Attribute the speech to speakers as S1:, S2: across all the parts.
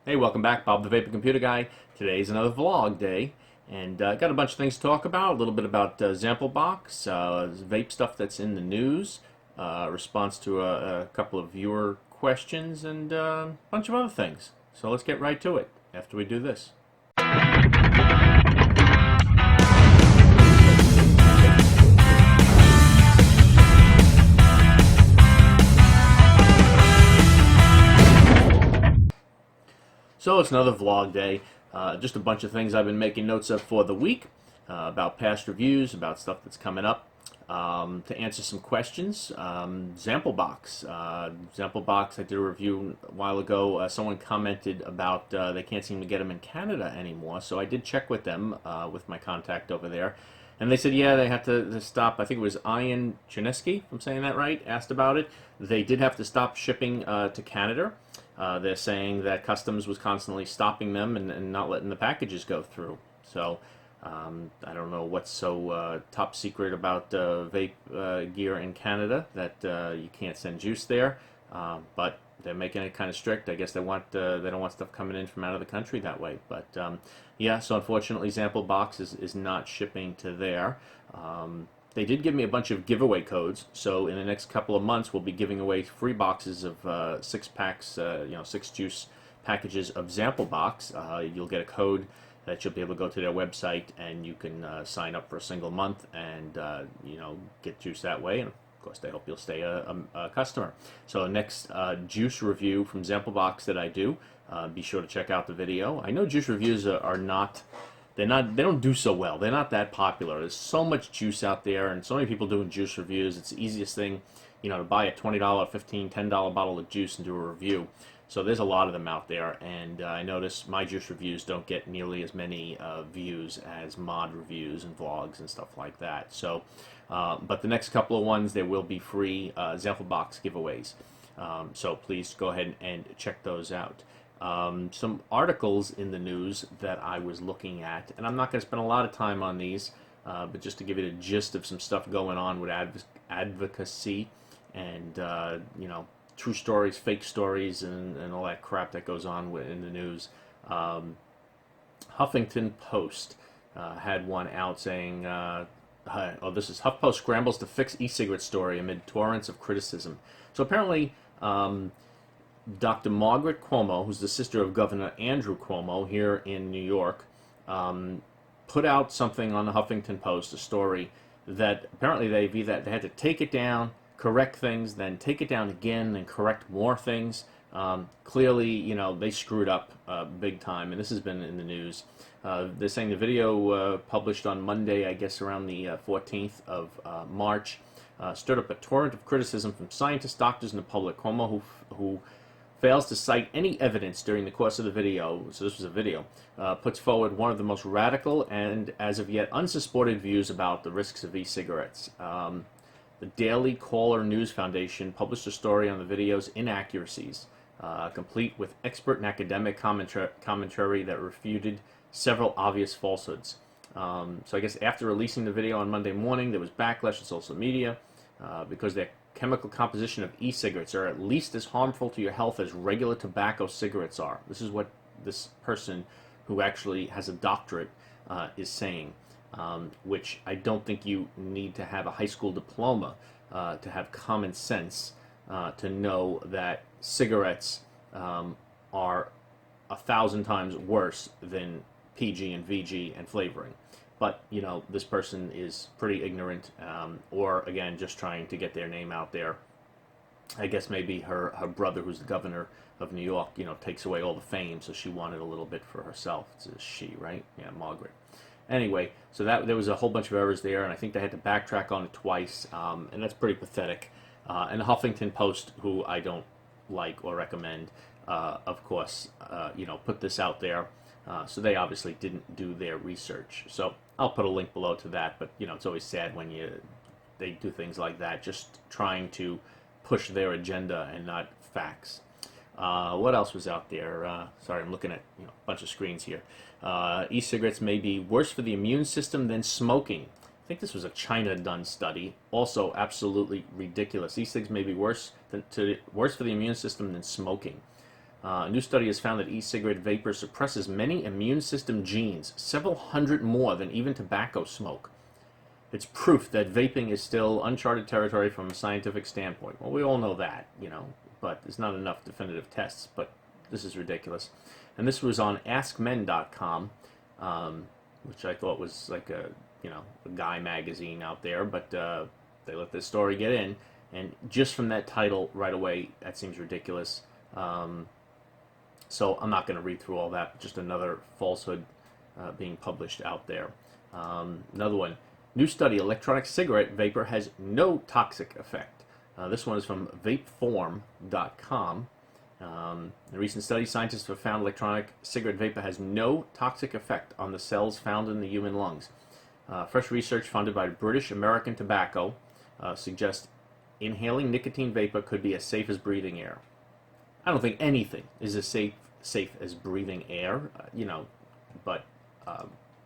S1: Hey, welcome back. Bob the Vapor Computer Guy. Today's another vlog day, and got a bunch of things to talk about. A little bit about ZampleBox, vape stuff that's in the news, response to a couple of viewer questions, and a bunch of other things. So let's get right to it after we do this. So it's another vlog day. Just a bunch of things I've been making notes of for the week, about past reviews, about stuff that's coming up. To answer some questions, ZampleBox. ZampleBox, I did a review a while ago. Someone commented about they can't seem to get them in Canada anymore, so I did check with them, with my contact over there. And they said, yeah, they had to stop. I think it was Ian Chinesky, if I'm saying that right, asked about it. They did have to stop shipping to Canada. They're saying that customs was constantly stopping them and not letting the packages go through. So I don't know what's so top secret about vape gear in Canada that you can't send juice there, but they're making it kind of strict. I guess they don't want stuff coming in from out of the country that way. But yeah, so unfortunately, ZampleBox is not shipping to there. They did give me a bunch of giveaway codes, so in the next couple of months we'll be giving away free boxes of 6 packs, 6 juice packages of ZampleBox. You'll get a code that you'll be able to go to their website and you can sign up for a single month and get juice that way. And of course, they hope you'll stay a customer. So next juice review from ZampleBox that I do, be sure to check out the video. I know juice reviews are not. They don't do so well. They're not that popular. There's so much juice out there and so many people doing juice reviews. It's the easiest thing, to buy a $20, $15, $10 bottle of juice and do a review. So there's a lot of them out there, and I notice my juice reviews don't get nearly as many views as mod reviews and vlogs and stuff like that. So, but the next couple of ones, there will be free ZampleBox giveaways. So please go ahead and check those out. Some articles in the news that I was looking at, and I'm not going to spend a lot of time on these, but just to give you the gist of some stuff going on with advocacy and, true stories, fake stories, and all that crap that goes on in the news. Huffington Post had one out saying, this is HuffPo scrambles to fix e-cigarette story amid torrents of criticism. So apparently, Dr. Margaret Cuomo, who's the sister of Governor Andrew Cuomo here in New York, put out something on the Huffington Post, a story that apparently they had to take it down, correct things, then take it down again and correct more things. Clearly, they screwed up big time, and this has been in the news. They're saying the video published on Monday, I guess around the 14th of March, stirred up a torrent of criticism from scientists, doctors, and the public. Cuomo, who fails to cite any evidence during the course of the video, so this was a video, puts forward one of the most radical and as of yet unsupported views about the risks of e-cigarettes. The Daily Caller News Foundation published a story on the video's inaccuracies, complete with expert and academic commentary that refuted several obvious falsehoods. So I guess after releasing the video on Monday morning, there was backlash on social media because their chemical composition of e-cigarettes are at least as harmful to your health as regular tobacco cigarettes are. This is what this person who actually has a doctorate is saying, which I don't think you need to have a high school diploma to have common sense to know that cigarettes are 1,000 times worse than PG and VG and flavoring. But, this person is pretty ignorant, or, again, just trying to get their name out there. I guess maybe her brother, who's the governor of New York, takes away all the fame, so she wanted a little bit for herself. It's a she, right? Yeah, Margaret. Anyway, so there was a whole bunch of errors there, and I think they had to backtrack on it twice, and that's pretty pathetic. And the Huffington Post, who I don't like or recommend, of course, put this out there. So they obviously didn't do their research. So I'll put a link below to that, but it's always sad when they do things like that, just trying to push their agenda and not facts. What else was out there? Sorry, I'm looking at a bunch of screens here. E-cigarettes may be worse for the immune system than smoking. I think this was a China-done study. Also, absolutely ridiculous. E-cigs may be worse for the immune system than smoking. A new study has found that e-cigarette vapor suppresses many immune system genes, several hundred more than even tobacco smoke. It's proof that vaping is still uncharted territory from a scientific standpoint. Well, we all know that, but there's not enough definitive tests, but this is ridiculous. And this was on AskMen.com, which I thought was like a guy magazine out there, but they let this story get in, and just from that title right away, that seems ridiculous. So I'm not going to read through all that, just another falsehood being published out there. Another one, new study, electronic cigarette vapor has no toxic effect. This one is from vapeform.com. In a recent study, scientists have found electronic cigarette vapor has no toxic effect on the cells found in the human lungs. Fresh research funded by British American Tobacco suggests inhaling nicotine vapor could be as safe as breathing air. I don't think anything is as safe as breathing air, but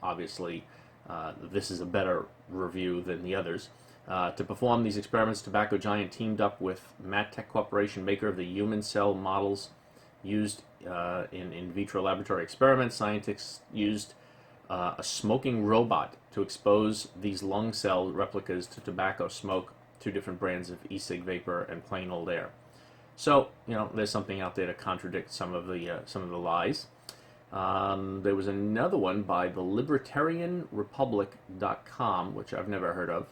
S1: obviously this is a better review than the others. To perform these experiments, Tobacco Giant teamed up with MatTech Corporation, maker of the human cell models used in vitro laboratory experiments. Scientists used a smoking robot to expose these lung cell replicas to tobacco smoke, 2 different brands of e-cig vapor and plain old air. So, there's something out there to contradict some of the lies. There was another one by the libertarianrepublic.com, which I've never heard of.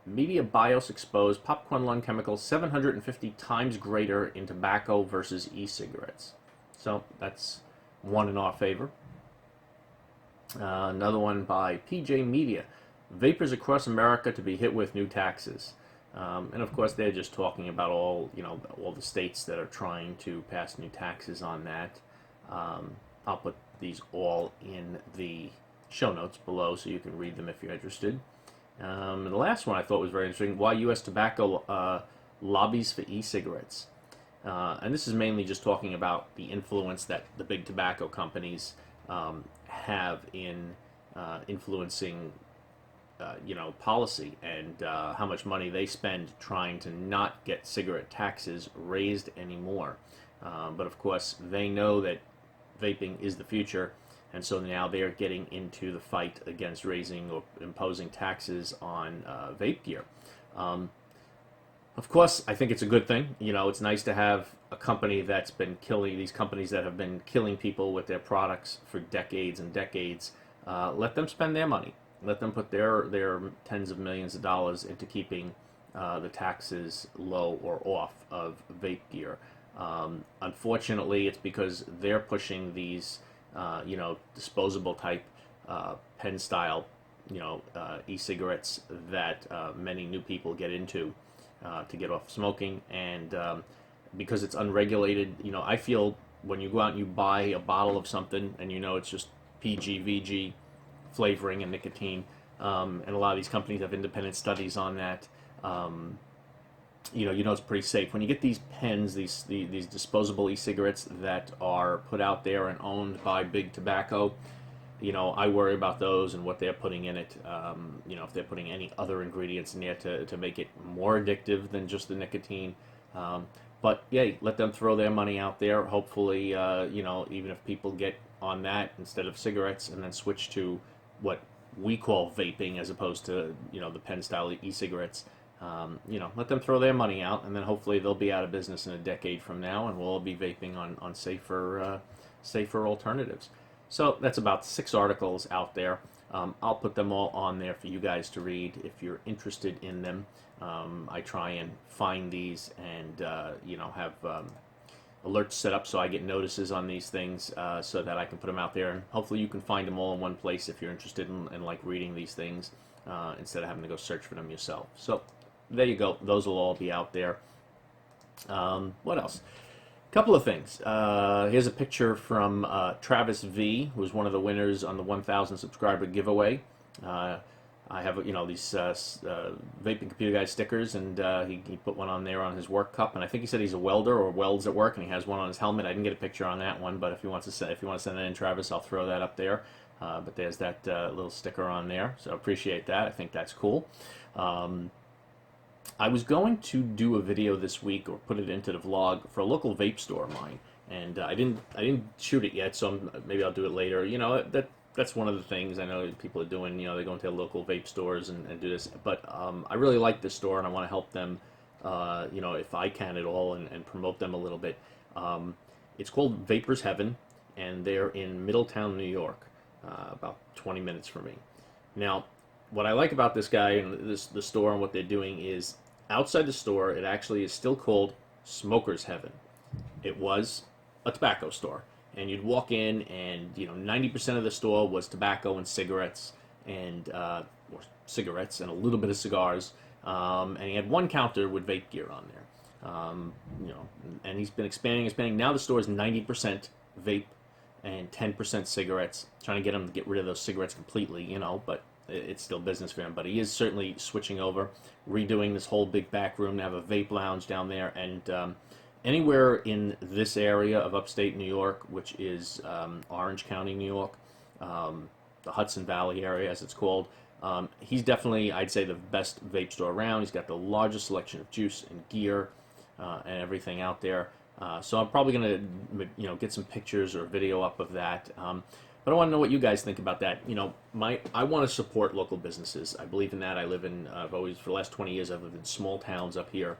S1: Media BIOS exposed popcorn lung chemicals 750 times greater in tobacco versus e-cigarettes. So that's one in our favor. Another one by PJ Media. Vapers across America to be hit with new taxes. And of course, they're just talking about all the states that are trying to pass new taxes on that. I'll put these all in the show notes below so you can read them if you're interested. And the last one I thought was very interesting, why U.S. tobacco lobbies for e-cigarettes. And this is mainly just talking about the influence that the big tobacco companies have in influencing policy, and how much money they spend trying to not get cigarette taxes raised anymore. But of course, they know that vaping is the future, and so now they're getting into the fight against raising or imposing taxes on vape gear. Of course, I think it's a good thing. It's nice to have a company that's been killing, these companies that have been killing people with their products for decades and decades. Let them spend their money. Let them put their tens of millions of dollars into keeping the taxes low or off of vape gear. Unfortunately, it's because they're pushing these, disposable type pen style, e-cigarettes that many new people get into to get off smoking, and because it's unregulated, I feel when you go out and you buy a bottle of something and it's just PG, VG flavoring and nicotine, and a lot of these companies have independent studies on that. It's pretty safe. When you get these pens, these disposable e-cigarettes that are put out there and owned by big tobacco, I worry about those and what they're putting in it. If they're putting any other ingredients in there to make it more addictive than just the nicotine. But yay, let them throw their money out there. Hopefully, even if people get on that instead of cigarettes and then switch to what we call vaping as opposed to the pen style e-cigarettes, let them throw their money out, and then hopefully they'll be out of business in a decade from now, and we'll all be vaping on safer alternatives. So that's about 6 articles out there. I'll put them all on there for you guys to read if you're interested in them. I try and find these and have alerts set up so I get notices on these things so that I can put them out there, and hopefully you can find them all in one place if you're interested in like reading these things instead of having to go search for them yourself. So there you go. Those will all be out there. What else? Couple of things. Here's a picture from Travis V, who was one of the winners on the 1,000 subscriber giveaway. I have these Vaping Computer Guy stickers, and he put one on there on his work cup, and I think he said he's a welder or welds at work, and he has one on his helmet. I didn't get a picture on that one, but if you want to send that in, Travis, I'll throw that up there. But there's that little sticker on there, so appreciate that. I think that's cool. I was going to do a video this week, or put it into the vlog, for a local vape store of mine, and I didn't shoot it yet, so maybe I'll do it later. You know, that's one of the things I know people are doing. You know, they go into local vape stores and do this. But I really like this store, and I want to help them. You know, if I can at all, and promote them a little bit. It's called Vapers Heaven, and they're in Middletown, New York, about 20 minutes from me. Now, what I like about this guy and the store and what they're doing is outside the store, it actually is still called Smoker's Heaven. It was a tobacco store, and you'd walk in, and 90% of the store was tobacco and cigarettes, and or cigarettes and a little bit of cigars, and he had one counter with vape gear on there. And he's been expanding. Now the store is 90% vape and 10% cigarettes. Trying to get him to get rid of those cigarettes completely, but it's still business for him. But he is certainly switching over, redoing this whole big back room to have a vape lounge down there, and anywhere in this area of upstate New York, which is Orange County, New York, the Hudson Valley area, as it's called. He's definitely, I'd say, the best vape store around. He's got the largest selection of juice and gear and everything out there. So I'm probably going to, get some pictures or video up of that. But I want to know what you guys think about that. I want to support local businesses. I believe in that. I've always, for the last 20 years, I've lived in small towns up here.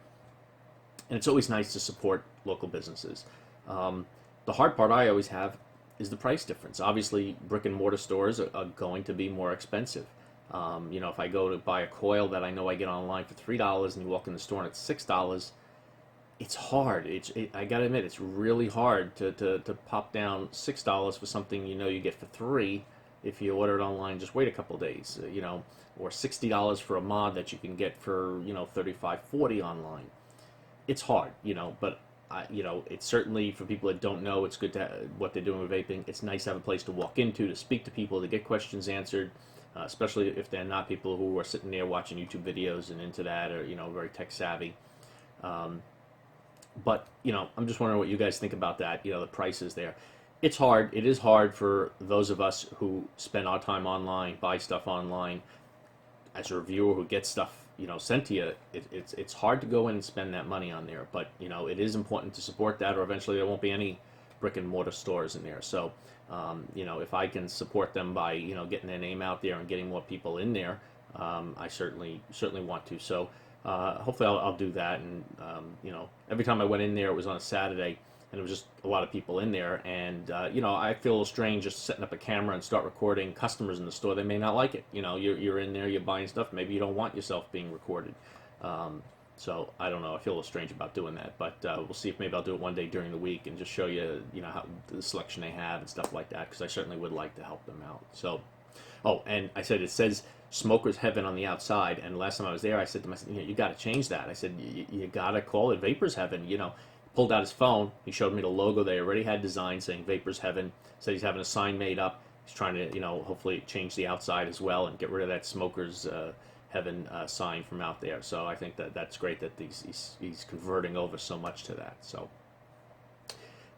S1: And it's always nice to support local businesses. The hard part I always have is the price difference. Obviously, brick and mortar stores are going to be more expensive. If I go to buy a coil that I know I get online for $3 and you walk in the store and it's $6, it's hard. I gotta admit, it's really hard to pop down $6 for something you get for $3 if you order it online. Just wait a couple days, or $60 for a mod that you can get for $35, $40 online. It's hard, but it's certainly for people that don't know. It's good to what they're doing with vaping. It's nice to have a place to walk into, to speak to people, to get questions answered. Especially if they're not people who are sitting there watching YouTube videos and into that, or very tech savvy. But I'm just wondering what you guys think about that. The prices there. It's hard. It is hard for those of us who spend our time online, buy stuff online. As a reviewer who gets stuff sent to you, it's hard to go in and spend that money on there. But it is important to support that, or eventually there won't be any brick and mortar stores in there. So if I can support them by getting their name out there and getting more people in there, I certainly want to. So hopefully I'll do that. And every time I went in there, it was on a Saturday, and it was just a lot of people in there. And I feel a little strange just setting up a camera and start recording customers in the store. They may not like it. You're in there, you're buying stuff. Maybe you don't want yourself being recorded. So I don't know. I feel a little strange about doing that, but we'll see if maybe I'll do it one day during the week and just show you, how the selection they have and stuff like that, because I certainly would like to help them out. So, and I said it says Smoker's Heaven on the outside, and last time I was there, I said to myself, you got to change that. I said you got to call it Vapers Heaven. Pulled out his phone. He showed me the logo they already had designed saying Vapers Heaven. Said he's having a sign made up. He's trying to, hopefully change the outside as well and get rid of that Smoker's Heaven sign from out there. So I think that's great that he's converting over so much to that. So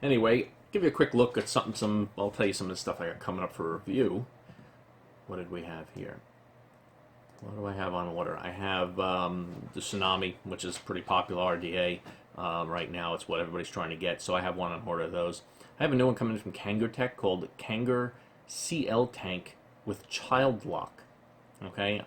S1: anyway, give you a quick look at I'll tell you some of the stuff I got coming up for review. What did we have here? What do I have on order? I have the Tsunami, which is pretty popular RDA right now. It's what everybody's trying to get. So I have one on order of those. I have a new one coming in from Kanger Tech called Kanger CL Tank with Child Lock. Okay,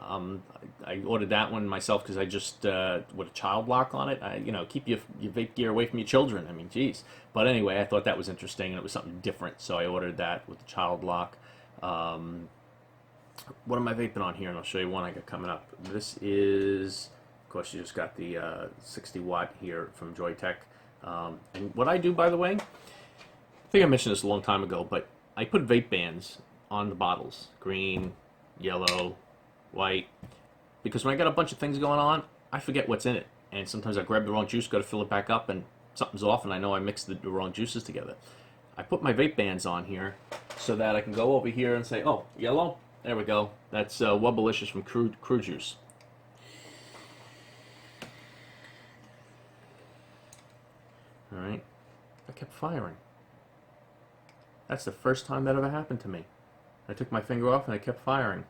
S1: I ordered that one myself because I just with a child lock on it. Keep your vape gear away from your children. I mean, geez. But anyway, I thought that was interesting and it was something different, so I ordered that with the child lock. What am I vaping on here? And I'll show you one I got coming up. This is, of course, you just got the 60 watt here from Joytech. And what I do, by the way, I think I mentioned this a long time ago, but I put vape bands on the bottles, green, yellow, white, because when I got a bunch of things going on, I forget what's in it, and sometimes I grab the wrong juice, go to fill it back up, and something's off, and I know I mixed the wrong juices together. I put my vape bands on here so that I can go over here and say, oh, yellow, there we go. That's Wubbalicious from Crew Juice. All right, I kept firing. That's the first time that ever happened to me. I took my finger off and I kept firing.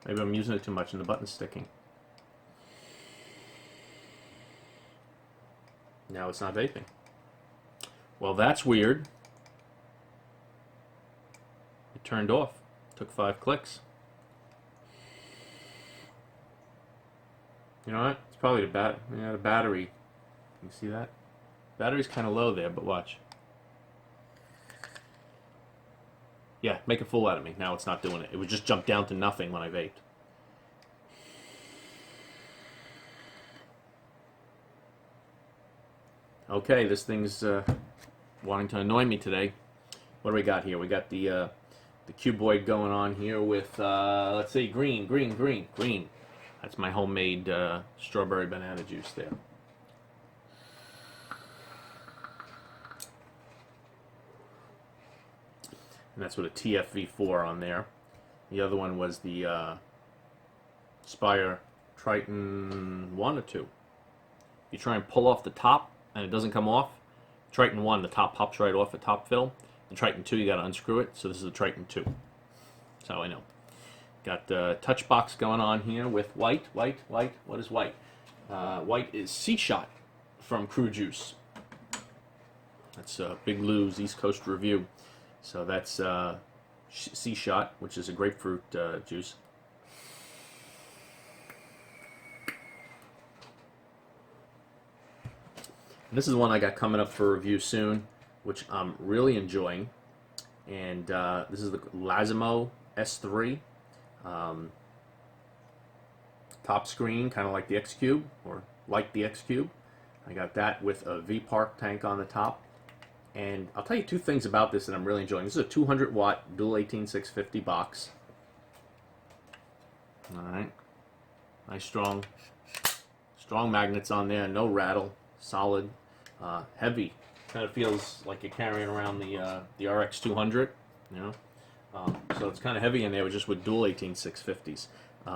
S1: Maybe I'm using it too much and the button's sticking. Now it's not vaping. Well, that's weird. It turned off. Took 5 clicks. You know what? It's probably the battery. You see that? Battery's kind of low there, but watch. Yeah, make a fool out of me. Now it's not doing it. It would just jump down to nothing when I vaped. Okay, this thing's wanting to annoy me today. What do we got here? We got the cuboid going on here with, let's see, green. That's my homemade strawberry banana juice there. And that's with a TFV4 on there. The other one was the Spire Triton 1 or 2. You try and pull off the top and it doesn't come off. Triton 1, the top pops right off the top fill. And Triton 2, you got to unscrew it. So this is a Triton 2. That's how I know. Got the touch box going on here with white. What is white? White is C-Shot from Crew Juice. That's Big Lou's East Coast Review. So that's C-Shot, which is a grapefruit juice. And this is one I got coming up for review soon, which I'm really enjoying. And this is the Laisimo S3. Top screen, kind of like the X Cube, or like the X Cube. I got that with a V-Park tank on the top. And I'll tell you 2 things about this that I'm really enjoying. This is a 200 watt dual 18650 box. Alright. Nice strong magnets on there, no rattle, solid, heavy. Kind of feels like you're carrying around the RX 200, you know. So it's kind of heavy in there, just with dual 18650s. But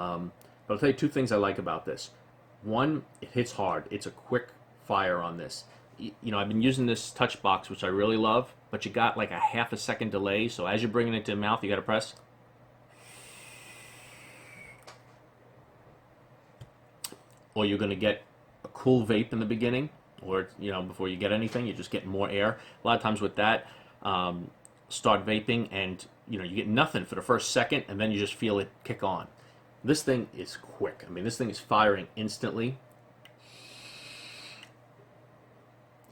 S1: I'll tell you 2 things I like about this. One, it hits hard. It's a quick fire on this. You know, I've been using this touch box, which I really love, but you got like a half a second delay. So as you're bringing it to the mouth, you got to press. Or you're going to get a cool vape in the beginning, or, you know, before you get anything, you're just getting more air. A lot of times with that, start vaping and, you know, you get nothing for the first second, and then you just feel it kick on. This thing is quick. I mean, this thing is firing instantly.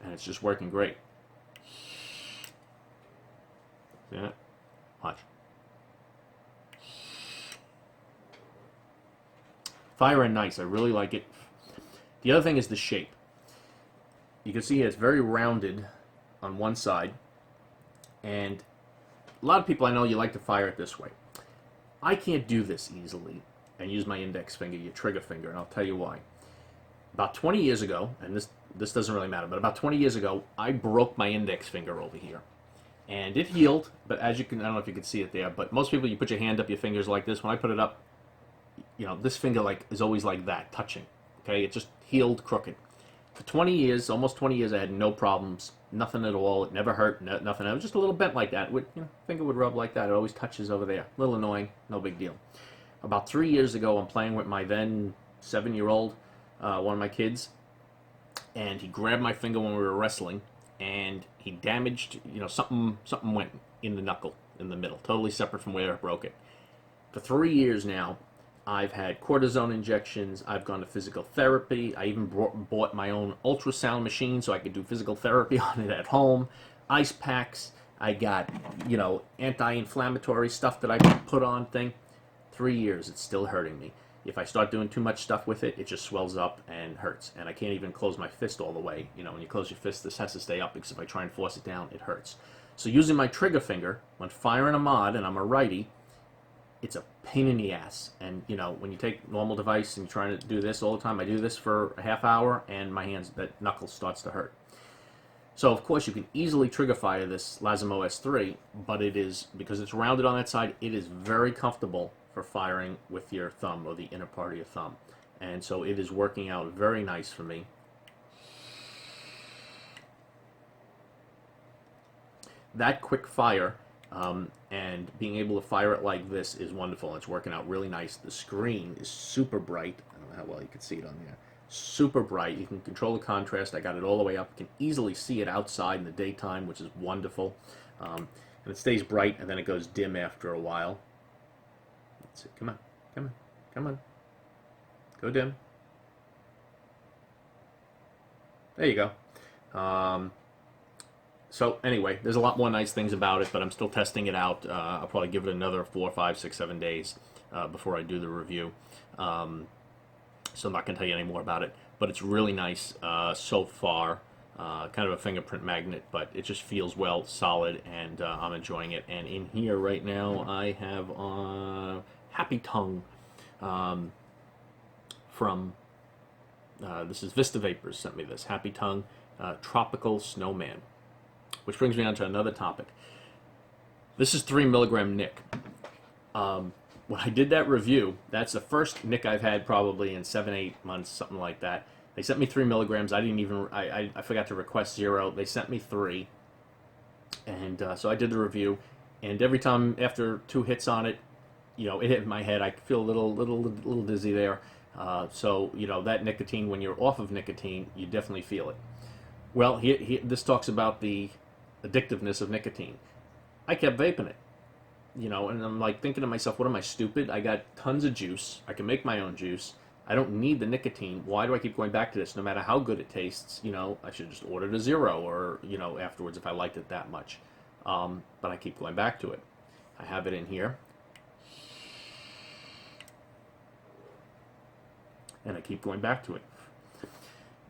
S1: And it's just working great. See that? Watch. Firing nice. I really like it. The other thing is the shape. You can see it's very rounded on one side. And a lot of people I know, you like to fire it this way. I can't do this easily and use my index finger, your trigger finger, and I'll tell you why. About 20 years ago, and this doesn't really matter, but about 20 years ago, I broke my index finger over here. And it healed, but as you can, I don't know if you can see it there, but most people, you put your hand up, your fingers like this. When I put it up, you know, this finger is always like that, touching. Okay, it just healed crooked. For 20 years, almost 20 years, I had no problems, nothing at all. It never hurt, nothing. I was just a little bent like that. Finger would rub like that. It always touches over there. A little annoying, no big deal. About 3 years ago, I'm playing with my then 7-year-old, one of my kids, and he grabbed my finger when we were wrestling, and he damaged, you know, something went in the knuckle, in the middle, totally separate from where I broke it. For 3 years now, I've had cortisone injections, I've gone to physical therapy, I even bought my own ultrasound machine so I could do physical therapy on it at home, ice packs, I got, you know, anti-inflammatory stuff that I can put on thing. 3 years, it's still hurting me. If I start doing too much stuff with it, it just swells up and hurts. And I can't even close my fist all the way. You know, when you close your fist, this has to stay up, because if I try and force it down, it hurts. So using my trigger finger, when firing a mod, and I'm a righty, it's a pain in the ass. And, you know, when you take normal device and you're trying to do this all the time, I do this for a half hour, and my hands, that knuckle starts to hurt. So, of course, you can easily trigger fire this Laisimo S3, but it is, because it's rounded on that side, it is very comfortable for firing with your thumb, or the inner part of your thumb. And so it is working out very nice for me. That quick fire and being able to fire it like this is wonderful. It's working out really nice. The screen is super bright. I don't know how well you can see it on there. super bright. You can control the contrast. I got it all the way up. You can easily see it outside in the daytime, which is wonderful. And it stays bright, and then it goes dim after a while. Let's see. Come on, come on, come on. Go dim. There you go. So anyway, there's a lot more nice things about it, but I'm still testing it out. I'll probably give it another 4, 5, 6, 7 days before I do the review. So I'm not going to tell you any more about it, but it's really nice so far. Kind of a fingerprint magnet, but it just feels well, solid, and I'm enjoying it. And in here right now, I have Happy Tongue from, this is Vista Vapers sent me this, Happy Tongue Tropical Snowman, which brings me on to another topic. This is 3 milligram Nic. When I did that review, that's the first Nic I've had probably in 7, 8 months, something like that. They sent me 3 milligrams. I didn't even, I forgot to request 0. They sent me 3. And so I did the review. And every time after 2 hits on it, you know, it hit my head. I feel a little dizzy there. So, you know, that nicotine, when you're off of nicotine, you definitely feel it. Well, this talks about the addictiveness of nicotine. I kept vaping it. You know, and I'm like thinking to myself, what am I, stupid? I got tons of juice. I can make my own juice. I don't need the nicotine. Why do I keep going back to this? No matter how good it tastes, you know, I should just order the 0 or, you know, afterwards if I liked it that much. But I keep going back to it. I have it in here. And I keep going back to it.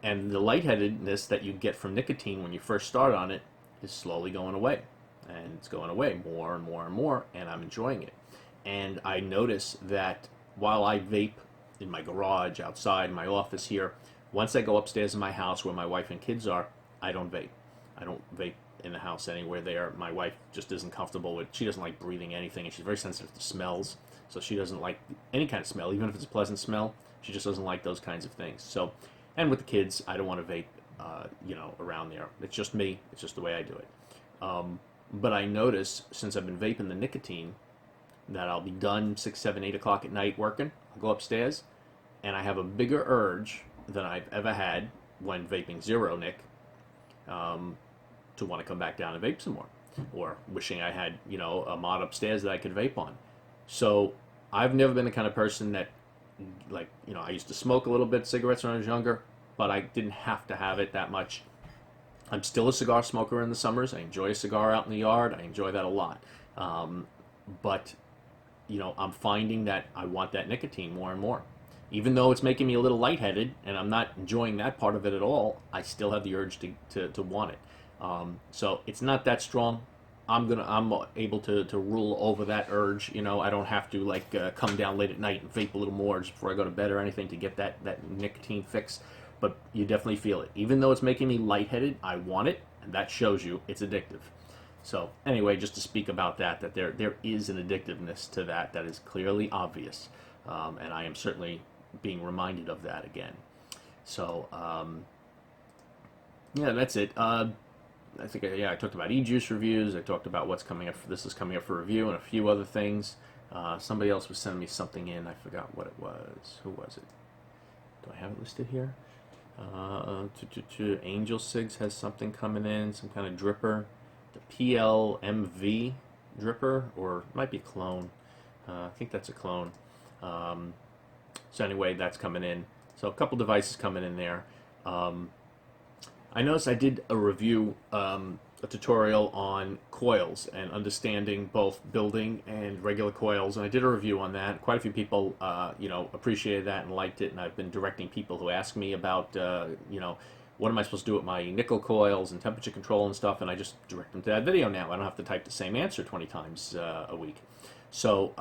S1: And the lightheadedness that you get from nicotine when you first start on it is slowly going away. And it's going away more and more and more, and I'm enjoying it. And I notice that while I vape in my garage, outside, in my office here, once I go upstairs in my house where my wife and kids are, I don't vape. I don't vape in the house anywhere there. My wife just isn't comfortable with, she doesn't like breathing anything, and she's very sensitive to smells, so she doesn't like any kind of smell, even if it's a pleasant smell. She just doesn't like those kinds of things. So, and with the kids, I don't want to vape, you know, around there. It's just me. It's just the way I do it. But I notice, since I've been vaping the nicotine, that I'll be done 6, 7, 8 o'clock at night working. I'll go upstairs, and I have a bigger urge than I've ever had when vaping 0 Nic to want to come back down and vape some more, or wishing I had, you know, a mod upstairs that I could vape on. So I've never been the kind of person that, like, you know, I used to smoke a little bit cigarettes when I was younger, but I didn't have to have it that much. I'm still a cigar smoker in the summers. I enjoy a cigar out in the yard. I enjoy that a lot. But, you know, I'm finding that I want that nicotine more and more. Even though it's making me a little lightheaded and I'm not enjoying that part of it at all, I still have the urge to want it. So it's not that strong. I'm able to rule over that urge. You know, I don't have to like come down late at night and vape a little more just before I go to bed or anything to get that nicotine fix. But you definitely feel it. Even though it's making me lightheaded, I want it, and that shows you it's addictive. So anyway, just to speak about that there is an addictiveness to that is clearly obvious, and I am certainly being reminded of that again. So yeah, that's it. I think I talked about e-juice reviews. I talked about what's coming up. This is coming up for review, and a few other things. Somebody else was sending me something in. I forgot what it was. Who was it? Do I have it listed here? Angel Cigs has something coming in, some kind of dripper. The PLMV dripper, or it might be a clone. I think that's a clone. So anyway, that's coming in. So a couple devices coming in there. I noticed I did a review, a tutorial on coils and understanding both building and regular coils, and I did a review on that. Quite a few people, you know, appreciated that and liked it, and I've been directing people who ask me about, you know, what am I supposed to do with my nickel coils and temperature control and stuff, and I just direct them to that video now. I don't have to type the same answer 20 times a week. So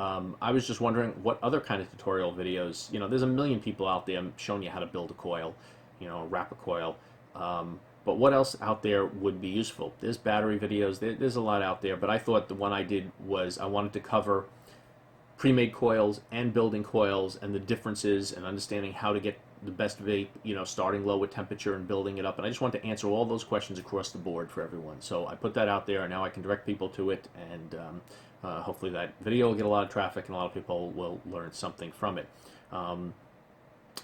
S1: I was just wondering what other kind of tutorial videos, you know, there's a million people out there showing you how to build a coil, you know, wrap a coil. But what else out there would be useful? There's battery videos, there's a lot out there, but I thought the one I did was I wanted to cover pre-made coils and building coils and the differences and understanding how to get the best vape, you know, starting low with temperature and building it up. And I just wanted to answer all those questions across the board for everyone. So I put that out there, and now I can direct people to it, and hopefully that video will get a lot of traffic and a lot of people will learn something from it.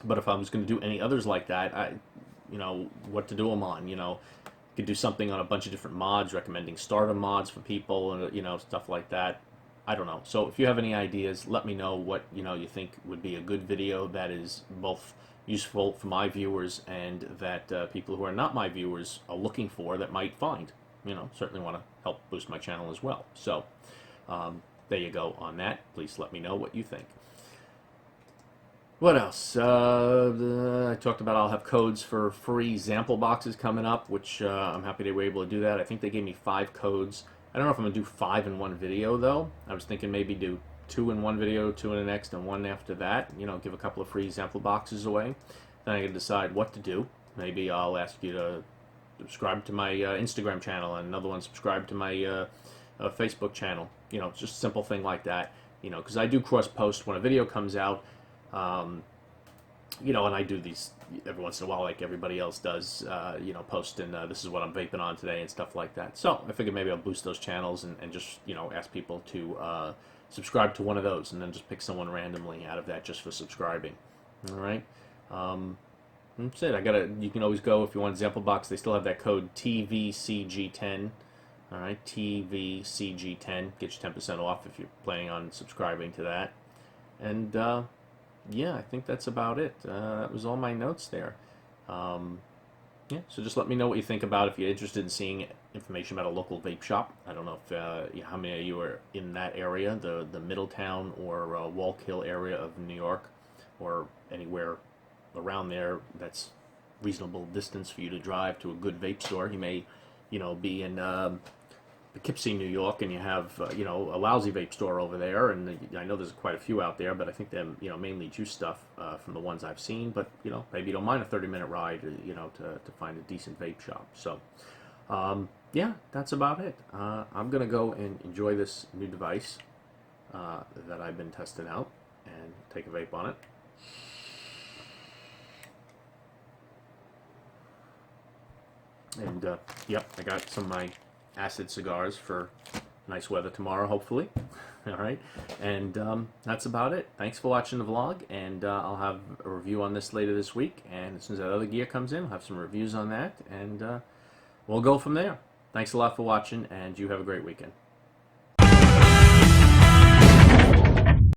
S1: But if I was going to do any others like that, what to do them on, could do something on a bunch of different mods, recommending starter mods for people, and stuff like that. I don't know. So if you have any ideas, let me know what you think would be a good video that is both useful for my viewers and that people who are not my viewers are looking for that might find. Certainly want to help boost my channel as well. So there you go on that. Please let me know what you think. What else? I talked about I'll have codes for free sample boxes coming up, which I'm happy they were able to do that. I think they gave me 5 codes. I don't know if I'm going to do 5 in one video, though. I was thinking maybe do 2 in one video, 2 in the next, and 1 after that. Give a couple of free sample boxes away. Then I can decide what to do. Maybe I'll ask you to subscribe to my Instagram channel, and another one subscribe to my Facebook channel. Just a simple thing like that. Because I do cross-post when a video comes out. And I do these every once in a while like everybody else does, post and this is what I'm vaping on today and stuff like that. So I figured maybe I'll boost those channels and just, ask people to subscribe to one of those and then just pick someone randomly out of that just for subscribing. All right. That's it. You can always go if you want ZampleBox. They still have that code TVCG10. All right, TVCG10. Get you 10% off if you're planning on subscribing to that. And, yeah, I think that's about it. That was all my notes there. Yeah, so just let me know what you think about it if you're interested in seeing information about a local vape shop. I don't know if how many of you are in that area, the Middletown or Wallkill area of New York, or anywhere around there that's reasonable distance for you to drive to a good vape store. You may, be in Poughkeepsie, New York, and you have a lousy vape store over there, and I know there's quite a few out there, but I think they're mainly juice stuff from the ones I've seen. But maybe you don't mind a 30-minute ride, to find a decent vape shop. So yeah, that's about it. I'm gonna go and enjoy this new device that I've been testing out and take a vape on it. And yep, I got some of my acid cigars for nice weather tomorrow, hopefully. All right, and that's about it. Thanks for watching the vlog, and I'll have a review on this later this week, and as soon as that other gear comes in, I'll have some reviews on that, and we'll go from there. Thanks a lot for watching, and you have a great weekend.